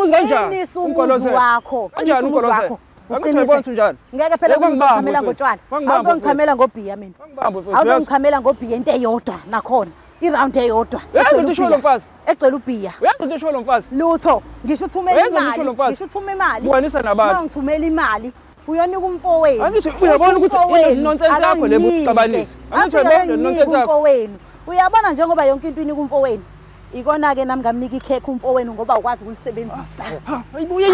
ungibuza kanjani umgolozi wakho kanjani ungolose angithebona njani ngeke phela ngizochamela ngotshwala awuzongichamela ngobhiya mina awuzongichamela ngobhiya into eyodwa nakhona iround eyodwa uyazi ukuthi usho lo mfazi egcela ubhiya uyazi ukuthi usho lo mfazi lutho ngisho uthumela imali ngisho uthuma imali ubonisa nabantu ngithumela imali uyonika umfowenu angithi uyabona ukuthi nonsense yakho lebo ucabanisa angithi uyabona nonsense yakho umfowenu uyabona njengoba yonke into inika umfowenu ikona ke nami ngamnika ikhekhe umfowenu ngoba ukwazi ukulisebenzisa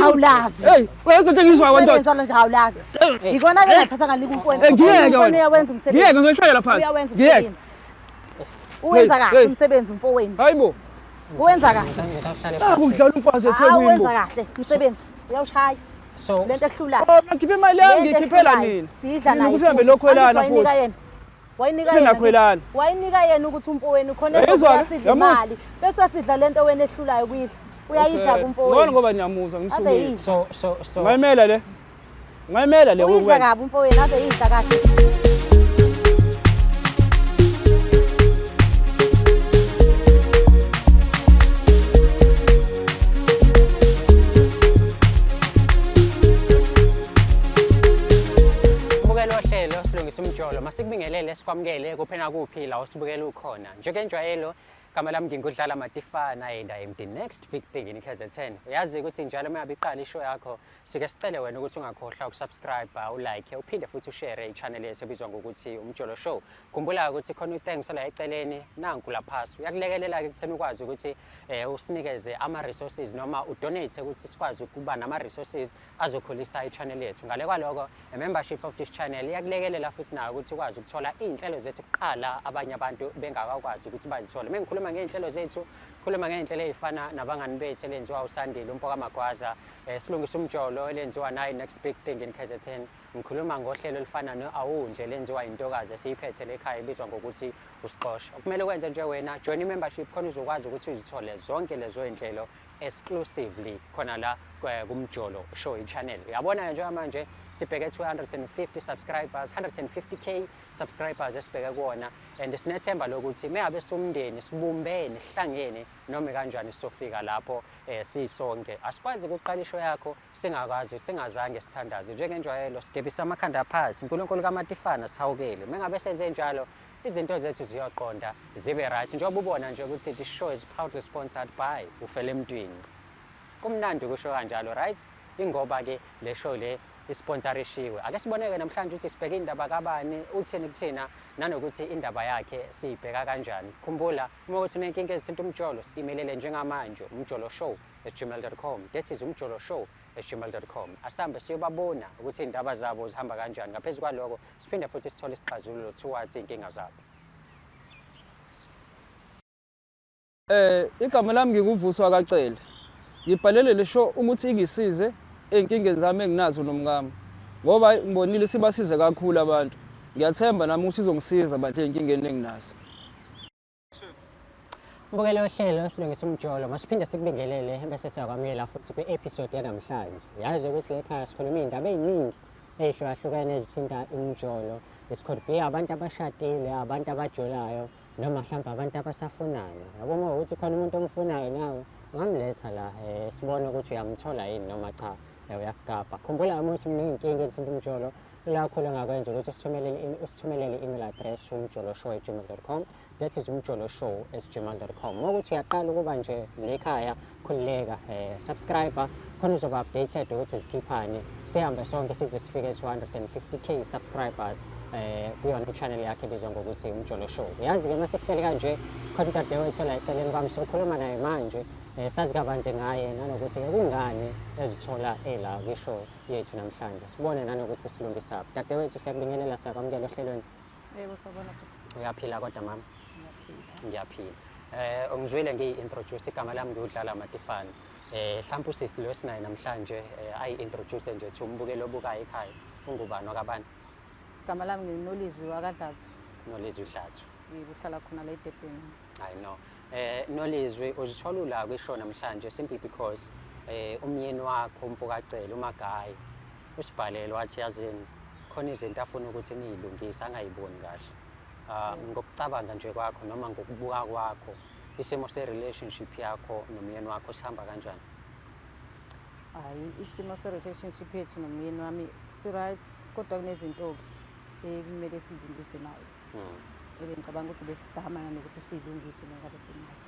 awulazi hey uyazi ukuthi ngizwa kwanto usebenzisa nje awulazi ikona ke ngathatha nganika umfowenu ngiyeke wena uyawenza umsebenzi ngiyeke ngishoyela phansi uyawenza umsebenzi uwenza kahle umsebenzi umfowenu hayibo uwenza kahle akudlala umfazi eThekwini uwenza kahle umsebenzi uyawushaya So lento ehlulayo ngikhiphe imali yami ngikhiphela nini sidla naye kusembe lokhwelana futhi wayinika yena ukuthi umfowenu khona ezosidla imali bese sidla lento wena ehlulayo kuyidla uyayidla kumfowenu ngone ngoba niyamuzwa ngisuke so ngayimela le uyidla kabi umfowenu ave yidla kahle Silungisa umjolo masikubingelele sikwamukele kuphena kuphi la usibukela ukhona njengenjwayelo Gama lami ngingudlala Matifana and I am the next big thing in KZN. Uyazi ukuthi njalo mayabe iqala ishow yakho sike sicele wena ukuthi ungakhohlwa ukusubscribe, ulike, uphinde futhi ushare ichannel yethu ebizwa ngokuthi Umjolo Show. Khumbula ukuthi khona uthanks la eceleni nanku la phasi. Uyakulekelela ke kuthena ukwazi ukuthi usinikeze ama resources noma udonate ukuthi sikwazi ukuba nama resources azokhulisa ichannel yethu. Ngale kwaloko a membership of this channel iyakulekelela futhi nayo ukuthi ukwazi ukuthola inhlelo zethu kuqala abanye abantu bengakwazi ukuthi bazithole. Mengikhuluma ngeinhlelo zethu, khuluma ngeinhlelo ezifana nabangani bethu elenziwa uSandile umfoka Magwaza, Silungisa Umjolo elenziwa nayi Next Big Thing in KZN. Ngikhuluma ngohlelo elifana no-Awundle elenziwa intokazi esiyiphethe lekhaya ebizwa ngokuthi uSixosha. Okumele ukwenze nje wena join membership khona uzokwazi ukuthi uzithole zonke lezo inhlelo exclusively khona la kumjolo show channel. Uyabona nje manje sibheke 250 subscribers, 150k subscribers esibheke kuona, and sinethemba lokuthi meyabe somndeni sibumbene sihlangene noma kanjani sofika lapho sisonke. Asikwazi ukuqala ishow yakho singazange sithandaze njengenjwayelo sigebisa amakhanda phansi. uNkulunkulu kaMatifana sihawukele. Mengabe senze njalo izinto zethu ziyoqonda zibe right. Njengoba ubona nje ukuthi this show is proudly sponsored by Ufele Emntwini. Kumnandi kusho kanjalo right, ingoba ke le show le isponsorishiwe. Ake siboneke namhlanje ukuthi sibheke indaba kabani, uthini kuthina nanokuthi indaba yakhe siyibheka kanjani. Khumbula uma uthi unenkinga ezithinta umjolo si-emailele njengamanje umjoloshow@gmail.com. That is umjoloshow@gmail.com. Asambe siyobabona ukuthi indaba zabo zihamba kanjani. Ngaphezulu kwaloko siphinde futhi sithole isixazululo towards inkinga zabo. Igama lami nginguvuswa kacele. Ngibhalele le show ukuthi ingisize einkingeni zami enginazo nomngama. Ngoba ngibonile sibasize kakhulu abantu. Ngiyathemba nami ukuthi izongisiza manje einkingeni enginazo. Mbukelo hlelo Silungisa Umjolo masiphinde sikubingelele bese siyakwamukela futhi kwi-episode yanamhlanje. Yazi ukuthi lekhaya sikhuluma indaba eziningi ezihlukahlukene ezithinta umjolo. It could be abantu abashadile, abantu abajolayo noma mhlawumbe abantu abasafunayo. Yabona ukuthi khona umuntu omfunayo nawe ungamletha la sibone ukuthi uyamthola yini noma cha uyakugaba. Khumbula ukuthi unenkinga ezithinta umjolo lakho lengakwenza ukuthi usithumelele i-email address umjoloshow@gmail.com. That is umjoloshow@gmail.com. Ukuthi uyaqala ukuba nje lekhaya khulileka subscriber khona uzoba updated ukuthi zikhiphani. Sihambe sonke size sifike 250k subscribers kuyona i-channel yakhe ebizwa ngokuthi Umjolo Show. Yazi ke mase sihleli kanje khona udadewethu la eceleni kwami sokhuluma naye manje sazi kabanzi ngaye nanokuthi kungani ezithola la kwishow yethu namhlanje. Sibone nanokuthi silungisa. Dadewethu siyakubingelela siyakwamukela ohlelweni. Yebo sabona. Uyaphila kodwa mama? Ngiyaphila. Ungizwile ngiyi-introduce igama lami ngudlala Matifana. Mhlawumbe usisi lo sinaye namhlanje ayi-introduce nje to umbukelo obukayo ekhaya. Ungubani wakabani? Igama lami nginolizwi wakadlathu. Nolizwi Dlathu. Ngihlala khona la eDurban. I know. Nolizwi uzithola la kwishow namhlanje simply because umyeni wakho umfokacela uMagayi usibhalele wathi yazini khona izinto afuna ukuthi niyilungise angayiboni kahle. Ngokucabanga nje kwakho noma ngokubuka kwakho isimo se relationship yakho nomyeni wakho sihamba kanjani? Hayi isimo se-relationship yethu nomyeni wami si-right kodwa kunezinto-ke ekumele siyilungise nayo. Ngicabanga ukuthi besizama nokuthi siyilungise ngabe sinayo.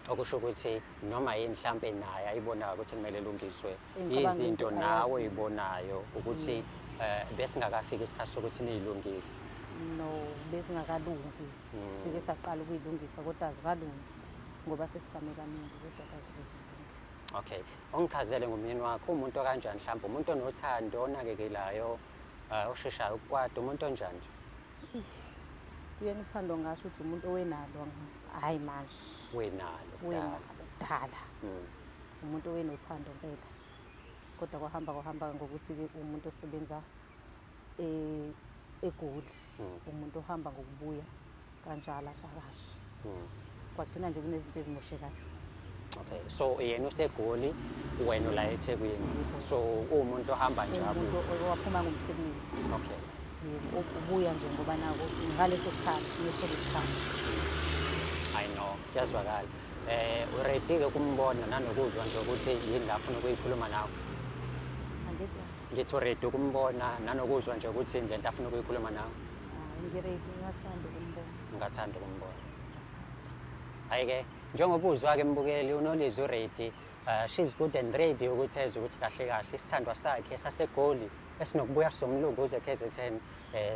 Okusho ukuthi noma yini mhlambe naye ayibonayo ukuthi kumele ilungiswe Ngicabanga izinto ukuthi nawe ayazi. uyibonayo ukuthi besingakafika isikhathi sokuthi niyilungise. No, besingakalungi. Sike saqala ukuyilungisa kodwa azikalungi ngoba sesizame kaningi kodwa akazikuzilunga. Okay, ongichazele ngomyeni wakho umuntu kanjani mhlawumbe umuntu onothando onakekelayo osheshayo ukukwada umuntu onjani? Yena uthando ngasho ukuthi umuntu owenalo hayi manje Wenalo kudala. Umuntu owenothando phela kodwa kwahamba ngokuthi-ke umuntu osebenza eGoli, umuntu ohamba ngokubuya kanjalo avakashi. Kwagcina nje kunezinto ezimoshekayo. Okay, so yena useGoli wena la eThekwini, so umuntu ohamba njalo. Umuntu owaphuma ngomsebenzi. Okay. Ubuya nje ngoba nako ngaleso sikhathi ngeso sikhathi. I know, kuyazwakala. Uready-ke ukumbona nanokuzwa nje ukuthi yini la afuna ukuyikhuluma nawe. Angizwa. Ngithi uready ukumbona nanokuzwa nje ukuthi yini lento afuna ukuyikhuluma nawe. Ngiready ngathanda ukumbona. Ungathanda ukumbona. Hayi-ke njengoba uzwa-ke mbukeli uNolizwi uready, she's good and ready ukuthi eze ukuthi kahle kahle isithandwa sakhe saseGoli esinokubuya somlungu uze KZN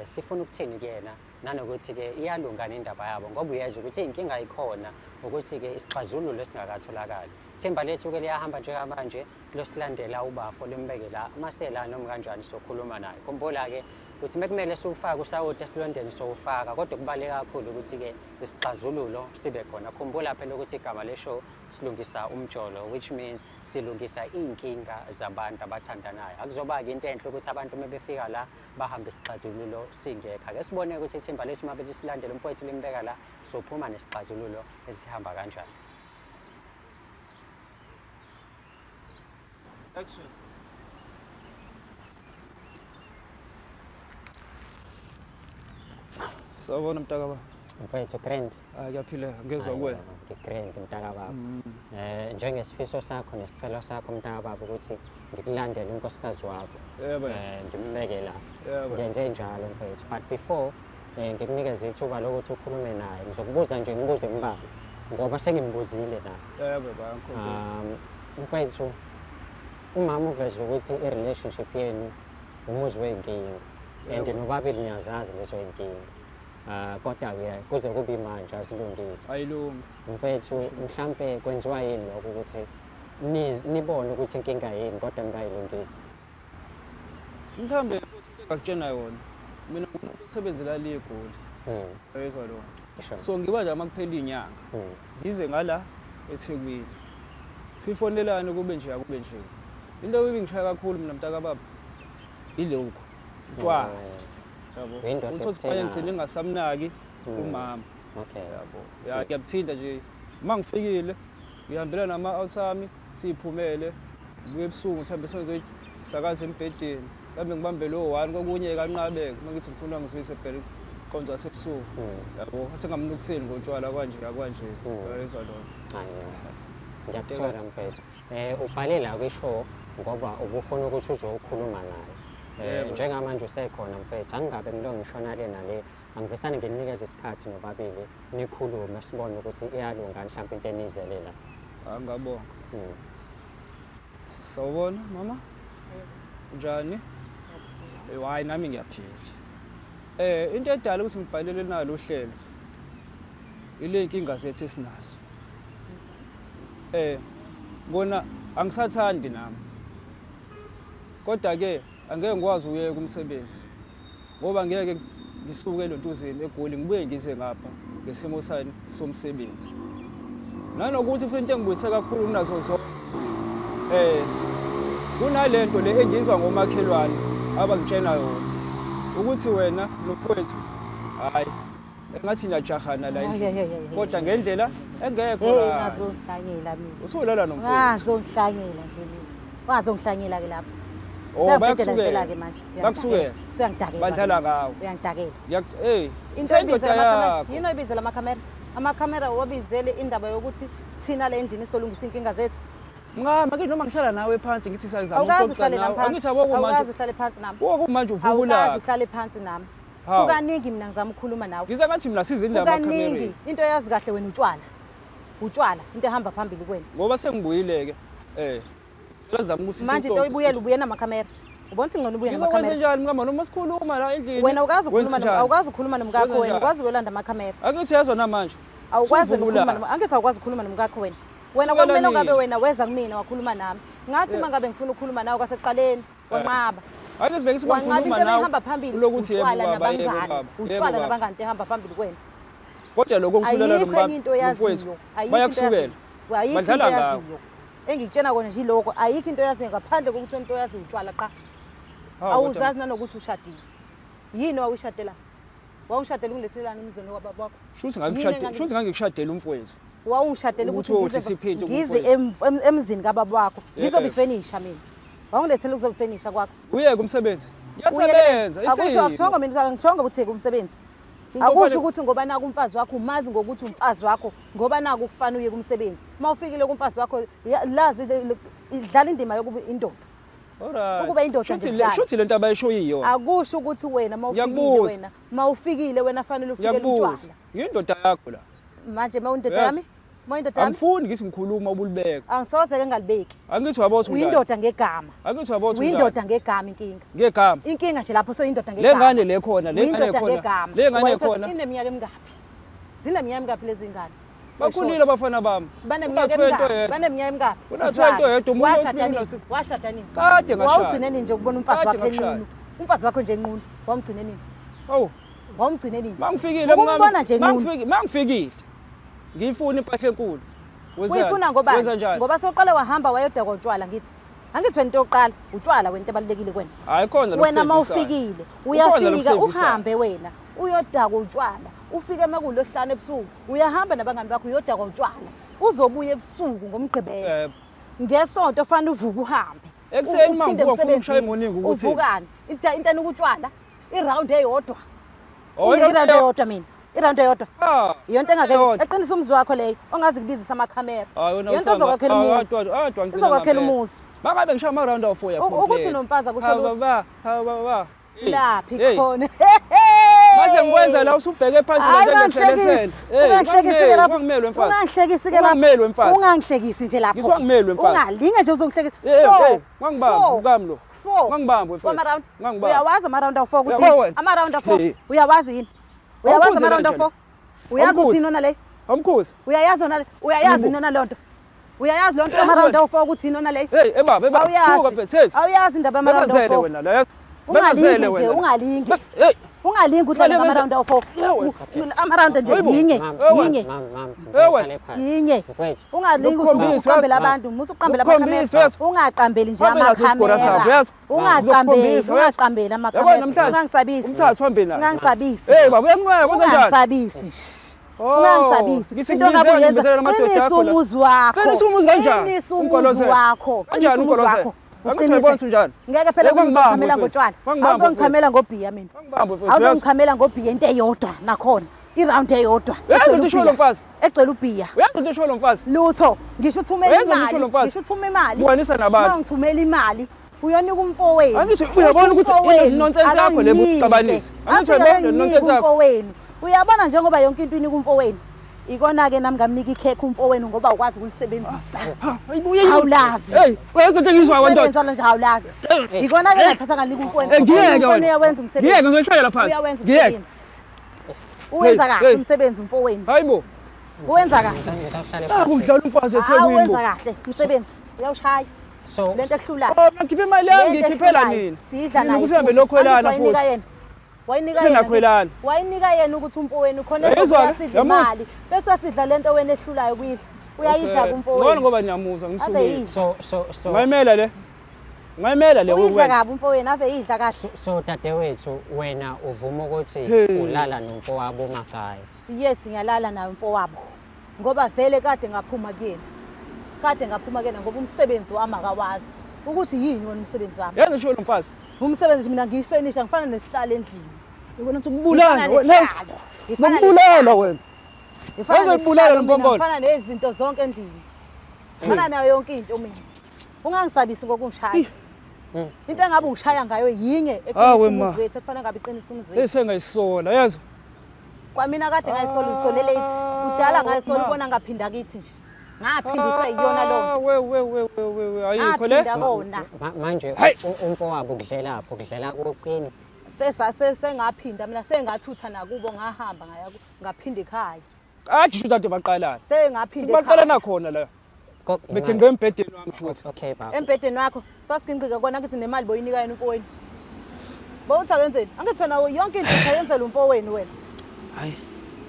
sifuna ukuthini kuyena nanokuthi-ke iyalungana indaba yabo ngoba uyezwa ukuthi inkinga ikhona ukuthi-ke isixazululo esingakatholakali. Themba lethu-ke liyahamba njengamanje losilandela ubafo limbeke la masela noma kanjani sokhuluma naye. Khumbula-ke ukuthi mekumele siwufake usawoti esilondeni sowufaka kodwa kubaluleke kakhulu ukuthi-ke isixazululo sibe khona. Khumbula phela ukuthi igama leshow silungisa umjolo, which means silungisa iy'nkinga zabantu abathandanayo. Akuzoba-ke into enhle ukuthi abantu mebefika la bahambe isixazululo singekho. Ake sibone ukuthi ithemba lethu uma belisilandela umfowethu limbeka la sophuma nesixazululo esihamba kanjani. Action. Sawubona mntakababa. Mfowethu grand. Kuyaphileka ngezwa kuwena. Ngi-grand mntakababa. Njengesifiso sakho nesicelo sakho mntakababa ukuthi ngikulandele unkosikazi wakho. Yebo. Ngimbeke la. Yebo. Ngenze njalo mfowethu. But before ngikunikeza ithuba lokuthi ukhulume naye. Ngizokubuza nje imibuzo embalwa ngoba sengimbuzile la. Yebo bayangikhombisa. Mfowethu umama uveze ukuthi i-relationship yenu umuzi wey'nkinga and nobabili niyazazi lezo y'nkinga. Kodwa-ke kuze kube manje azilungile. Ayilungi. Mfowethu mhlampe kwenziwa yini lokho ukuthi nibone ukuthi inkinga yini kodwa ningayilungisi? Mhlambe futhi into engakutshena yona. Mina umuntu osebenzela le eGoli. Uyezwa lo. So ngiba nje amakuphela inyanga. Ngize ngala eThekwini. Sifonelane kube nje akube nje. Into ebingishaya kakhulu mina mntakababa ilokho. Utshwala. Yabo. Uthi ngigcine ngingasamnaki umama. Okay. Yabo. Ngiyabuthinta nje. Uma ngifikile ngihambela nama-out ami siphumele buye ebusuku mhlambe sakaze embhedeni. Kambe ngibambe lo 1 kokunye kanqabeke mangithi ngifuna ngizwise phela konzo asebusuku. Yabo. Athi ngamnukiseni ngotshwala kanje akwanje. Uyezwa lo. Hayi. Ngiyakuthola mfethu. Ubhale la kwishow ngoba ubufuna ukuthi uzokhuluma naye. Njengamanje usekhona mfethu angingabe ngilo ngishona le nale angivesane nginikeze isikhathi nobabili nikhulume sibone ukuthi iyalunga mhlawumbe into enizelela. Ngiyabonga. Sawubona mama. Njani? Hayi nami ngiyaphila. Into edala ukuthi ngibhalele nalo uhlelo. Ile inkinga zethu esinazo. Ngona angisathandi nami. Kodwa-ke angeke ngikwazi ukuyeka umsebenzi. Ngoba ngeke ngisuke elontuzeni eGoli ngibuye ngize ngapha ngesimo sami somsebenzi. Nanokuthi futhi into engibuyise kakhulu kunazo zonke. Kunalento le engizwa ngomakhelwane abangitshena yona. Ukuthi wena nomfowethu hayi engathi niyajahana la endlini. Kodwa ngendlela engekho la. Ngazonhlanyela mina. Usulala nomfowethu. Ngazonhlanyela nje mina. Wazonhlanyela ke lapho. Bakusukela ke manje. Bakusukela. Suyangidakela. Badlala ngawo. Uyangidakela. Into ebizela yini oyibizela amakhamera? Amakhamera wabizele indaba yokuthi thina le endlini solungisa inkinga zethu. Mngama ke noma ngihlala nawe phansi ngithi sayizama Awukazi uhlale nami phansi. Angithi yabo Awukazi manje. uhlale phansi nami. Woko manje Awukazi uvubula. uhlale phansi nami. Hawu. Kukaningi mina ngizama ukukhuluma nawe. Ngiza ngathi mina sizini la Kukaningi makhamera. into yazi kahle wena utshwala. Utshwala into ehamba phambili kwena. Ngoba sengibuyile ke. Cela zama ukuthi Manje into uyibuyela ubuye namakhamera. Ubona ukuthi ngcono ubuye Ngizokwenza namakhamera. njani mngama noma sikhuluma la endlini? Wena ukazi ukukhuluma Wenza njani? awukazi ukukhuluma nomkakho Wenza wena, njani? ukwazi ukulanda amakhamera. Angithi yazo namanje. Awukwazi Suvubula. ukukhuluma angithi awukwazi ukukhuluma nomkakho wena. Wena Sukela kwamele nini? ngabe wena weza kumina wakhuluma nami. Ngathi mangabe ngifuna ukukhuluma nawe kwasekuqaleni wanqaba. Ake sibeke Wanqaba sibakhuluma into nawe. ehamba phambili. Lokuthi yebo Utshwala baba, yebo nabangani. baba. Utshwala nabangani ehamba phambili kwena. Kodwa lokho ngikuhlulela Ayikho enye into yaziyo. Ayikho into Bayakusukela. yaziyo. Ayikho into Badlala ngawo. yaziyo. Engikutshena kona nje iloko ayikho into yaziyo ngaphandle kokuthi into yazi utshwala qa. Hawu, Awuzazi nanokuthi ushadile. Yini wawushadela? Wawushadela ungilethelana umzweni wababa wakho. Shuthi Yini shuthi ngangikushadela umfowethu. Wawungishadela ukuthi Ukuthi wohlise iphitho ngize emzini kababa wakho. Ngizobifenisha mina. Wawungilethela ukuzobifenisha kwakho. Uyeke umsebenzi. Yasebenza Akusho mina ngishonga ukuthi umsebenzi. Akusho ukuthi ngoba naku umfazi wakho umazi ngokuthi umfazi wakho ngoba naku kufana uye kumsebenzi. Mawufikile kumfazi wakho lazi idlala indima yokuba indoda. Alright. Ukuba indoda nje. Shuthi lento abayisho yiyo. Akusho ukuthi wena mawufikile wena fanele ufike utshwala. Ngiyindoda yakho la. Manje mawundoda yami? Mawundoda yami? Angifuni ngithi ngikhuluma ubulibeka. Angisoze ke ngalibeki. Angithi wabotha unjani? Uyindoda ngegama. Angithi wabotha unjani? Uyindoda ngegama inkinga. Ngegama. Inkinga nje lapho soyindoda ngegama. Le ngane le khona, le ngane khona. Le ngane khona. Ineminyaka emingaphi? Zineminyaka emingaphi lezi ngane? Bakhulile abafana bami. Baneminyaka emingaphi? Baneminyaka emingaphi? Unathwento yedwa umuntu wesibili. Washada nini? Kade ngashada. Wawugcine nini nje ukubona umfazi wakho enqunu? Umfazi wakho nje enqunu. Wamgcine nini? Hawu. Wamgcine nini? Mangifikile Umbona nje enqunu. Mangifikile. Ngiyifuna impahla enkulu. Uyifuna ngoba wenza njani? Ngoba soqale wahamba wayoda kotshwala ngithi. Angithi wena into yokuqala utshwala wena into ebalekile kwena. Hayi khona lo Wena mawufikile uyafika uhambe wena uyodaka utshwala ufike makulosihlanu ebusuku uyahamba nabangani bakho uyodaka utshwala uzobuya ebusuku ngomgqibelo ngesonto fanele uvuke uhambe Ekseni mangivuka ufuna ukushaya emoningi ukuthi uvukani into ukutshwala iround eyodwa Oh iround eyodwa mina iround eyodwa yonke engake eyodwa. eqinisa umzi wakho leyo ongazi kubizisa amakhamera Hayi wena yonke ozokwakhela umuzi uzokwakhela umuzi Mangabe ngishaya ama round of 4 yakho ukuthi unomfazi akusho lutho baba laphi khona Mase ngikwenza la usubheke phansi ungangihlekisi lapho ungameli wemfazi ungangihlekisi ke lapho ungameli wemfazi ungangihlekisi nje lapho ngiswangimeli wemfazi ungalinge nje uzongihlekisa ngangibamba ukami lo ngangibamba wemfazi ngangibamba uyawazi ama round of 4 ukuthi ama round of 4 uyawazi yini uyawazi ama round of 4 uyazi ukuthi nona le Amkhuzi uyayazi nona le uyayazi nona lonto uyayazi lonto ama round of 4 ukuthi nona le baba suka mfethu awuyazi indaba ama round of 4 wena la ungalingi nje ungalingi ungalingi udlala ngama round of 4 ama round nje yinye ungalingi usuqambela abantu musuqambela amakhamera ungaqambeli nje amakhamera ungaqambeli amakhamera ungangisabisi umthathu hambe naye ungangisabisi baba uyamnqaya kwenza njani ungangisabisi ungangisabisi into ngabe uyenza qinisa umuzi wakho qinisa umuzi kanjani qinisa umuzi wakho kanjani ukoloze Angizibona njani? Ngeke phela ngizochamela ngotshwala. Awuzongichamela ngobhiya mina. Awuzongichamela ngobhiya into eyodwa nakhona. I-round eyodwa. Uyazi ukuthi usho lo mfazi? Egcela ubhiya. Uyazi ukuthi usho lo mfazi? Lutho, ngisho uthumela imali. Ngisho uthuma imali. Bukanisa nabantu. Mangithumela imali. Uyonika umfowethu. Angithi uyabona ukuthi ile nonsense yakho le buxabanisa. Angithi uyabona nonsense yakho. Umfowethu. Uyabona njengoba yonke into inika umfowethu. Ikona ke nami ngamnika ikhekhe umfowenu ngoba ukwazi ukulisebenzisa. Awulazi. Hey, uyazi into engizwa abantu. Usebenza nje awulazi. Ikona ke ngathatha nganika umfowenu. Ngiyeke wena. Uyawenza umsebenzi. Ngiyeke ngizoshayela phansi. Uyawenza umsebenzi. Uwenza kahle umsebenzi umfowenu. Hayibo. Uwenza kahle. Akudlala umfazi eThekwini. Uwenza kahle umsebenzi. Uyawushaya. So lento ekuhlulayo. Oh, ngikhiphe imali yami ngikhiphela nini? Sidla naye. Kusembe lokhwelana futhi. Wayinika yena ukuthi umfowenu khona ezosidla imali bese sidla lento wena ehlulayo kuyidla uyayidla kumfowenu ngone ngoba niyamuzwa ngisukile so ngayimela le uyidla kabi umfowenu ave yidla kahle so dadewethu wena uvuma ukuthi ulala nomfowabo emakhaya yes ngiyalala naye umfowabo ngoba vele kade ngaphuma kuyena ngoba umsebenzi wami akawazi ukuthi yini wona umsebenzi wami yazi ngisho lo mfazi umsebenzi mina ngiyifenisha ngifana nesihlalo endlini Yibona ukuthi ukubulala wena. Ngibulala wena. Ngifana nezinto zonke endlini. Fana nayo yonke into mina. Ungangisabisi ngokungishaya. Into engabe ungishaya ngayo yinye eqinisa umuzi wethu efana ngabe iqinisa umuzi wethu. Esengayisola yazi. Kwamina kade ngayisola usolele ithi. Udala ngayisola ubona ngaphinda kithi nje. Ngaphindiswa iyona lo. We ayikho le. Manje umfowabo kudlelapho kudlela kokwini. Sengaphinda mina sengathutha nakubo ngahamba ngaphinda ekhaya. Athi shutha baqalana. Sengaphinda ekhaya. Baqalana khona la. Beqinqe embhedeni wami futhi. Okay baba. Embhedeni wakho sasiqinqika kona kithi nemali boyinika yena umfowenu. Bowuthi akwenzeni? Angithi wena yonke into uyenzela umfowenu wena. Hayi.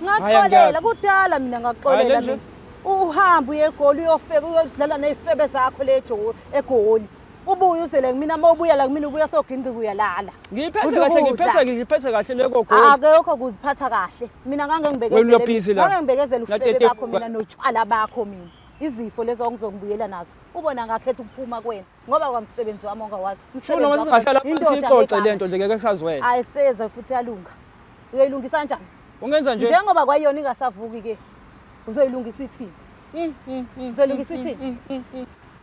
Ngaxolela kudala mina ngaxolela mina. Uhamba uye eGoli uyofeba uyodlala nezifebe zakho lejo eGoli. Ubuye uzele mina mawubuya la kumina ubuya soginqika uyalala. Ngiphethe kahle leko goli. Akekho kuziphatha kahle. Mina ngangengibekezela ufebe bakho mina notshwala bakho mina. Izifo lezo ngizongibuyela nazo. Ubona ngakhetha ukuphuma kwena ngoba kwamsebenzi wami ongawazi. Umsebenzi noma singahlala phansi ixoxe lento nje ngeke kusazwela. Ayiseze futhi yalunga. Uyayilungisa kanjani? Ungenza nje. Njengoba kwayona ingasavuki ke. Uzoyilungisa ithini? Uzoyilungisa ithini?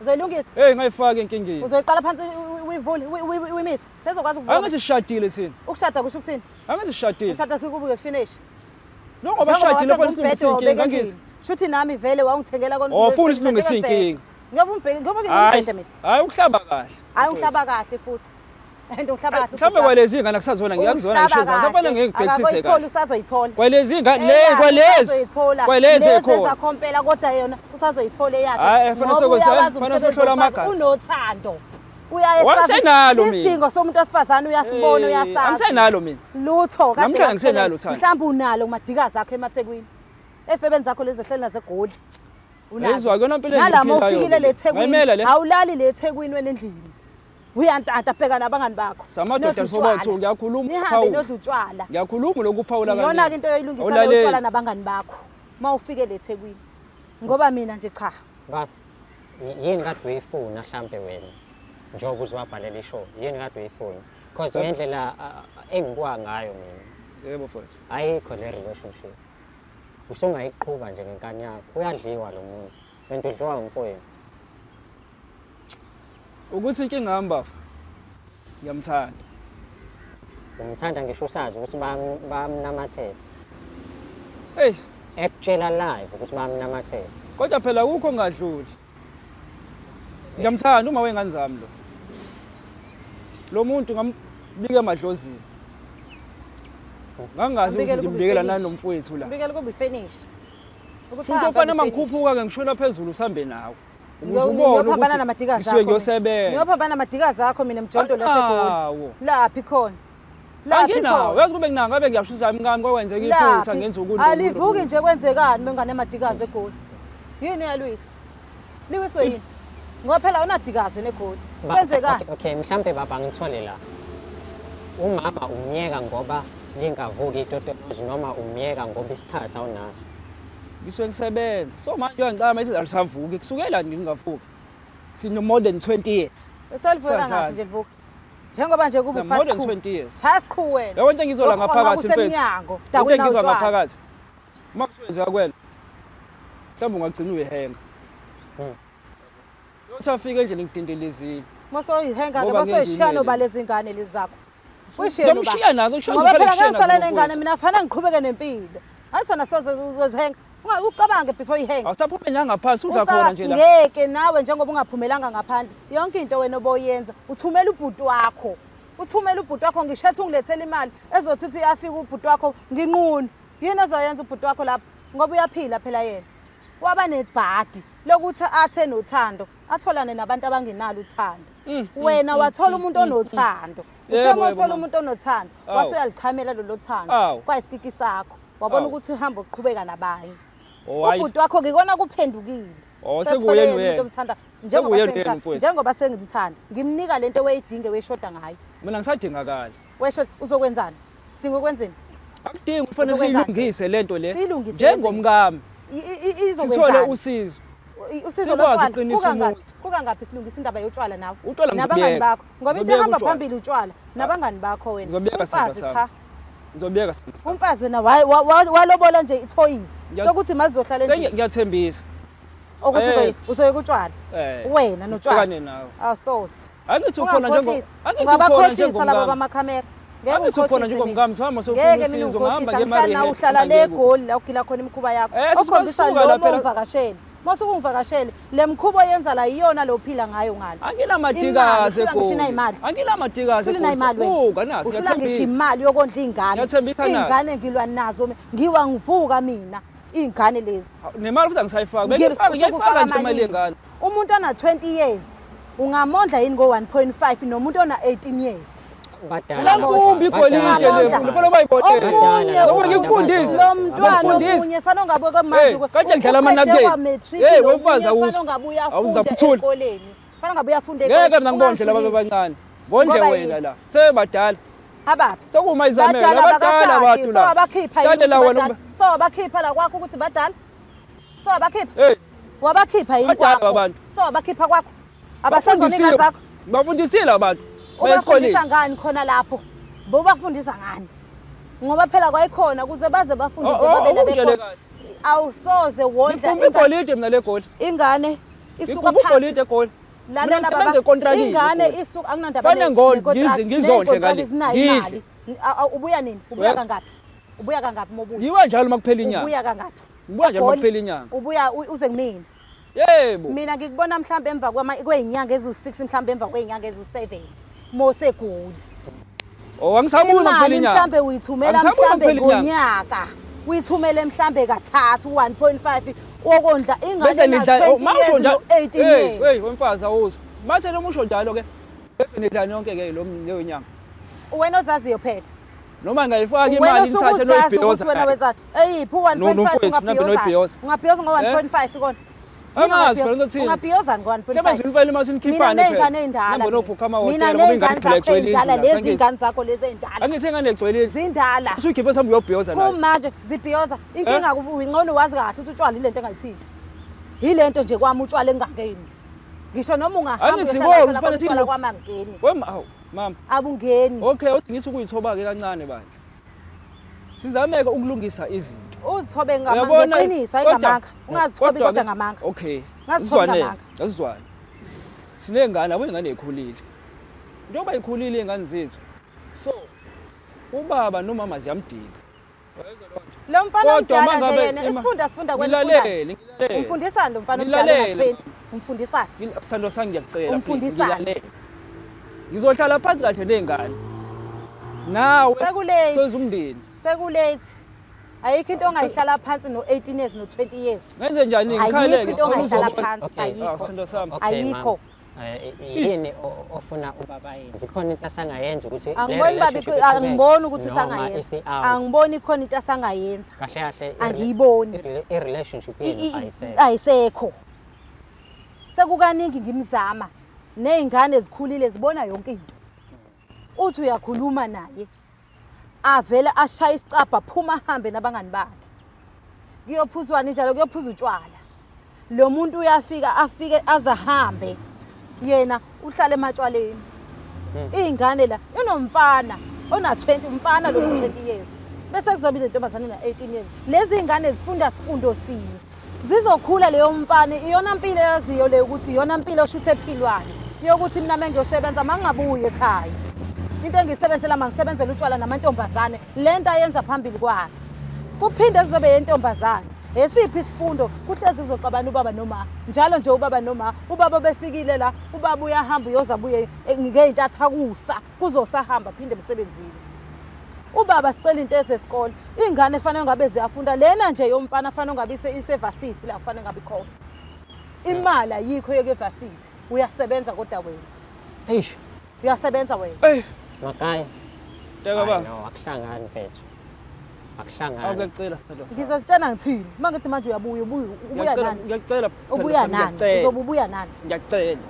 Uzoyilungisa? Hey ngayifaka enkingeni. Uzoyiqala phansi uyivule uyimisa. Sezokwazi ukuvuka. Angathi sishadile thina. Ukushada kusho ukuthini? Angathi sishadile. Ukushada sikubuye finish. Njengoba shadile fanele silungise inkinga ngithi. Shuthi nami vele wangithengela kona. Ufuna isilungise inkinga. Ngoba ngimbhede mina. Hayi ukuhlaba kahle. Hayi uhlaba kahle futhi. Ento uhlaba kahle. Mhlambe kwalezi ingane akusazona ngiyakuzona ngishiza. Safana ngikubhekisise kahle. Akuyithola usazoyithola. Kwalezi ingane le kwalezi. Kwalezi ekhona. Lezi zakhompela kodwa yona usazoyithola eyakhe. Hayi fanele sohlola amagazi. Unothando. Uyaye Wasenalo mina. Isidingo somuntu osifazana uyasibona uyasazi. Angisenalo mina. Lutho kade. Namhlanje ngisenalo uthando. Mhlawumbe unalo kumadikazi akho emaThekwini. Efebeni zakho lezi ehleli nazeGoli. Uyizwa kuyona impilo nalama ufikile leThekwini awulali leThekwini wena endlini uyantanta bheka nabangani bakho samadoda sobathu ngiyakhuluma nihambe nodla utshwala ngiyakhuluma lokuphawula kahle yona into yoyilungisa utshwala nabangani bakho mawufike leThekwini ngoba mina nje cha bafu yini kade uyifuna mhlambe wena njengoba uzwabhalela ishow yini kade uyifuna because ngendlela engikwa ngayo mina yebo mfowethu ayikho le relationship usungayiqhubha nje ngenkani yakho uyadliwa lo muntu lento udliwa umfowenu ukuthi inkinga ngihamba ngiyamthanda umthanda ngisho usazi ukuthi bamnamathela hey ekutshela live ukuthi bamnamathela kodwa phela ukho ngadluli ngiyamthanda uma wengane zami lo muntu ngambike emadlozini ngangazi ukuthi ngimbikela nani nomfowethu la mbikela kube finished ukuthi ufana mangikhuphuka ke ngishona phezulu usambe nawe Ngiyophabana namadikazi akho. Ngiyosebenza. Ngiyophabana namadikazi akho mina mjonto laseGoli. Laphi khona? Laphi khona? Uyazi kube kunanga ngabe ngiyashuza ngami kwenzeka iphutha ngenza ukunto. Alivuki nje kwenzekani mengane amadikazi eGoli. Yini yalwisa? Liwiswe yini? Ngoba phela unadikazi neGoli. Kwenzekani? Okay, mhlambe baba ngithole la. Umama umyeka ngoba lingavuki itotozi noma umyeka ngoba isikhathi awunaso. Ngiswe ngisebenza so manje uyangicama mase alisavuki kusukela ngingavuki sino more than 20 years esalivuka ngaphi nje livuka njengoba nje kuba fast more than 20 years fast crew wena yabo into engizola ngaphakathi mfethu into engizwa ngaphakathi uma kusenza kwela mhlawumbe ungagcina uyihenga yothi afike endlini ngidindelezile maso uyihenga ke maso uyishiyano balezi ngane lezi zakho uyishiyano ba ngishiya nazo ngisho ngoba phela ngisala nengane mina fanele ngiqhubeke nempilo ayithona soze uzozihenga ucabange before ihenga awusaphume ngaphansi udla khona nje la ngeke nawe njengoba ungaphumelanga ngaphandle yonke into wena oboyenza uthumela ubhuti wakho ngishethe ungilethela imali ezothi uthi iyafika ubhuti wakho nginquni yini azoyenza ubhuti wakho lapha ngoba uyaphila phela yena waba nebhadi lokuthi athe nothando atholane nabantu abangenalo uthando wena wathola umuntu onothando uthema wathola umuntu onothando wase uyalichamela lo thando kwayisikiki sakho wabona ukuthi uhamba uqhubeka nabanye ubhuti wakho ngikona kuphendukile sekuyena umuntu omthanda njengoba sengimthanda ngimnika lento weyidinge weshoda ngayo mina ngisadingakala weshoda uzokwenzani dinga ukwenzeni akudingi kufanele silungise lento le njengomkami sithole usizo lotshwala kukangaphi silungisa indaba yotshwala nawe nabangani bakho ngoba into ehamba phambili utshwala nabangani bakho wena umfazi cha ngizobiyeka umfazi wena walobola nje ithoyizi lokuthi imali zohlala endlini ngiyathembisa ukuthi uzoyeka utshwala wena notshwala nawe awusoze angithi ukhona ungabakhohlisa labo bamakhamera angithi ukhona njengomngami sihamba sofuna ngeke mina usizo ngihamba ngihlala uhlala le egoli la ugila khona imikhuba yakho okhombisa lo movakashele mase ungivakashele le mkhubo yenza la iyona lo phila ngayo ngalo anginamadikaze anginamadikaze buka nasi ngiyathembisa imali yokondla ingane ngilwa nazo ngiwa ngivuka mina ingane lezi nemali futhi angisayifaka ngiyifaka nje imali yengane umuntu ona 20 years ungamondla yini ngo 1.5 nomuntu ona 18 years Lankumbi igolide lefu ufuna bayibhodele ngoba ngikufundise lo mntwana omunye fanele ungabuye kwamanje kade ngidlala amanabukeni wemfazi awuzakuthula ekoleni fanele ungabuye afunde ngeke mina ngibondle laba bebancane bondle wena la sebadala abaphi sekuma izamela abadala abantu la abakhipha la kwakho ukuthi badala abakhipha wabakhipha yini kwakho abakhipha kwakho abasezoningane zakho bafundisile abantu Ubafundisa ngani khona lapho? Bobafundisa ngani? Ngoba phela kwayikhona kuze baze bafunde nje babe labekho. Awusoze wondla igolide mina legoli. Ingane isuka phansi. Igolide egoli. Lalela baba. Ingane isuka akunandaba ngizondle ngale. Ngidle. Ubuya nini? Ubuya kangaphi? Ubuya kangaphi mobuya? Yiwa njalo makuphela inyanga. Ubuya kangaphi? Ubuya njalo makuphela inyanga. Ubuya uze kumina. Yebo. Mina ngikubona mhlambe emva kwezinyanga ezu6 mhlambe emva kwezinyanga ezu7. Mose good. Angisabuna phela inyanga. Mhlambe uyithumela mhlambe ngonyaka. Uyithumele mhlambe kathathu 1.5 okondla ingane na 18 years. Hey wemfazi awuzwa. Mase nomusho njalo ke bese nidlani yonke ke lo nyanga. Wena ozaziyo phela. Noma ngayifaka imali ngithathe noyibhiyoza. Wena wenzani? Eyiphi 1.5 ungabhiyoza ngo 1.5 ikona. Angazi phela ukuthi ungabhiyoza ngo 1.5. Njengoba zifuna imali nikhiphane phela. Namba nophukha amahotela ngoba ingane phela egcwelile. Lezi ingane zakho lezi endala. Angithi ingane egcwelile. Zindala. Usukhiphe sambe uyobhiyoza nayo. Kumanje zibhiyoza. Inkinga kubuyi ngcono wazi kahle ukuthi utshwala ilento engayithinti. Yilento nje kwami utshwala engangeni. Ngisho noma ungahamba uhlala kwamangeni. Wema mama. Abungeni. Okay, uthi ngithi ukuyithoba ke kancane bandla. Sizameke ukulungisa izinto. Uzithobe ngamanga eqiniso ayingamanga. Ungazithobi kodwa ngamanga. Okay. Ngazithoba ngamanga. Asizwane. Sinengane abo ingane ekhulile. Njengoba ikhulile ingane zethu. So ubaba nomama ziyamdinga. Lo mfana omdala nje yena sifunda Ngilalele. Umfundisani lo mfana omdala na20? Umfundisani? Sithando sami ngiyacela. Umfundisani. Ngizohlala phansi kahle nengane. Nawe sezumndeni. Sekulate. Ayikho into ongayihlala phansi no18 years no20 years. Ngenze njani ngikhaleke? Ayikho into ongayihlala phansi ayikho. Sithando sami. Ayikho. Yini ofuna ubaba yenze khona into asangayenza ukuthi angiboni ukuthi usangayenza angiboni khona into asangayenza kahle kahle angiyiboni i-relationship yenu ayisekho sekukaningi ngimzama nezingane ezikhulile zibona yonke into uthi uyakhuluma naye avela ashaya isicapha phuma ahambe nabangani bakhe kuyophuzwana njalo kuyophuza utshwala lo muntu uyafika afike azahambe yena uhlala ematshwaleni ingane la inomfana ona 20 umfana lo 20 years bese kuzobile intombazana na 18 years lezi ingane zifunda sifundo sinye zizokhula leyo mfana iyona impilo yaziyo le ukuthi iyona impilo oshuthe ephilwane yokuthi mina mengiyosebenza mangabuye ekhaya into engisebenzela mangisebenzela utshwala namantombazane lento ayenza phambili kwakhe kuphinde kuzobe yentombazane esiphi isifundo kuhlezi kuzoxabana ubaba noma njalo nje ubaba noma ubaba befikile la ubaba uyahamba uyozabuye ngeintatha kusa kuzosahamba phinde emsebenzini ubaba sicela into esesikole ingane efanele ngabe ziyafunda lena nje yomfana afanele ngabe isevasithi la kufanele ngabe khona imali ayikho yekevasithi uyasebenza kodwa wena eish uyasebenza wena makaya Teka ba no akuhlangani mfethu akuhlangani awukucela sithando ngizositshela ngithini mangithi manje ubuya nani ngiyacela ubuya nani uzobuya nani ngiyacela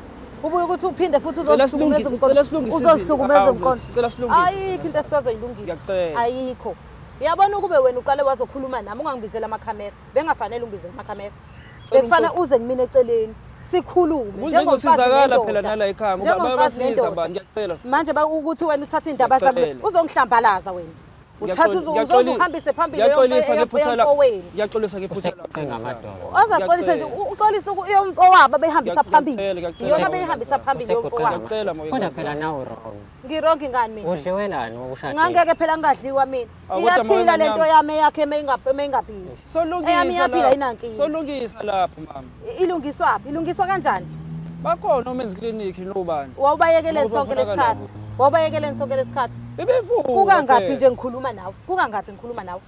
ubuye ukuthi uphinde futhi uzosihlukumeza umqondo uzosihlukumeza umqondo cela silungise ayikho into esizoyilungisa ngiyacela ayikho uyabona ukube wena uqale wazokhuluma nami ungangibizela amakhamera bengafanele ungibizele amakhamera bekufana uze ngimina eceleni sikhulume njengomfazizakala phela nala ekhaya ngoba bayasiza abantu ngiyacela manje ukuthi wena uthatha indaba zakho uzongihlambalaza wena Uthatha uzohambise phambili yomfowenu. Ngiyaxolisa ngiphuthela. Azaxolisa nje uxolisa umfowabo behambisa phambili. Iyona behambisa phambili yomfowabo. Ngiyacela moya. Kodwa phela nawo wrong. Ngirongi ngani mina? Udliwelani ukushada? Ngangeke phela ngadliwa mina. Iyaphila lento yami yakhe mengaphili. Eyami iyaphila inankinga. Solungisa lapho mama. Ilungiswa ilungiswa kanjani? Bakhona umenza clinic nobani. Wawubayekeleni sonke lesikhathi. Wawubayekeleni sonke lesikhathi. Bebevuka. Kukangaphi nje ngikhuluma nawe? Kukangaphi ngikhuluma nawe?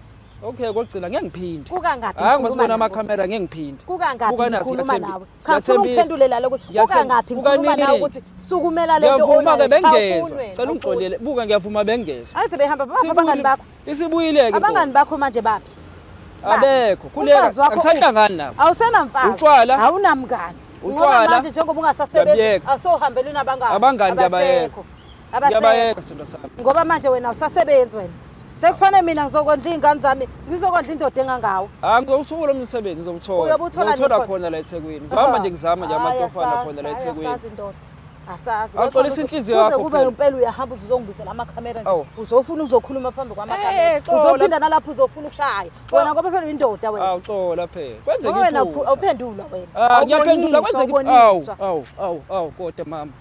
Okay kokugcina ngeke ngiphinde. Kukangaphi? Ngisibona amakhamera ngeke ngiphinde. Kukangaphi ngikhuluma nawe? Cha ufuna uphendule la ukuthi kukangaphi ngikhuluma nawe ukuthi sukumela lento oyayivuma ke bengezwe. Cela ungixolele. Buka ngiyavuma bengezwe. Ayithi behamba abangani bakho. Isibuyile ke. Abangani bakho manje baphi? Abekho. Kule akusahlangani nabo. Awusena mfazi. Utshwala. Awunamngani. Utshwala. Manje njengoba ungasasebenzi awusohambeleni abangani. Abangani ngiyabayeka. Ngiyabayeka sinto sami. Ngoba manje wena awusasebenzi wena. Sekufanele mina ngizokondla izingane zami, ngizokondla indoda engangawo. Ngizowuthola umsebenzi ngizowuthola. Ngizothola khona la eThekwini. Ngizahamba nje ngizama nje amatofana khona la eThekwini. Asazi indoda. Asazi. Awuxolisa inhliziyo yakho. Kube impela uyahamba uzongibisela amakhamera nje. Uzofuna uzokhuluma phambi kwamakhamera. Uzophinda nalapho uzofuna ukushaya. Wena ngoba phela indoda wena. Awuxola phela. Kwenzeke wena awuphendula wena. Ngiyaphendula kwenzeke awu kodwa mama.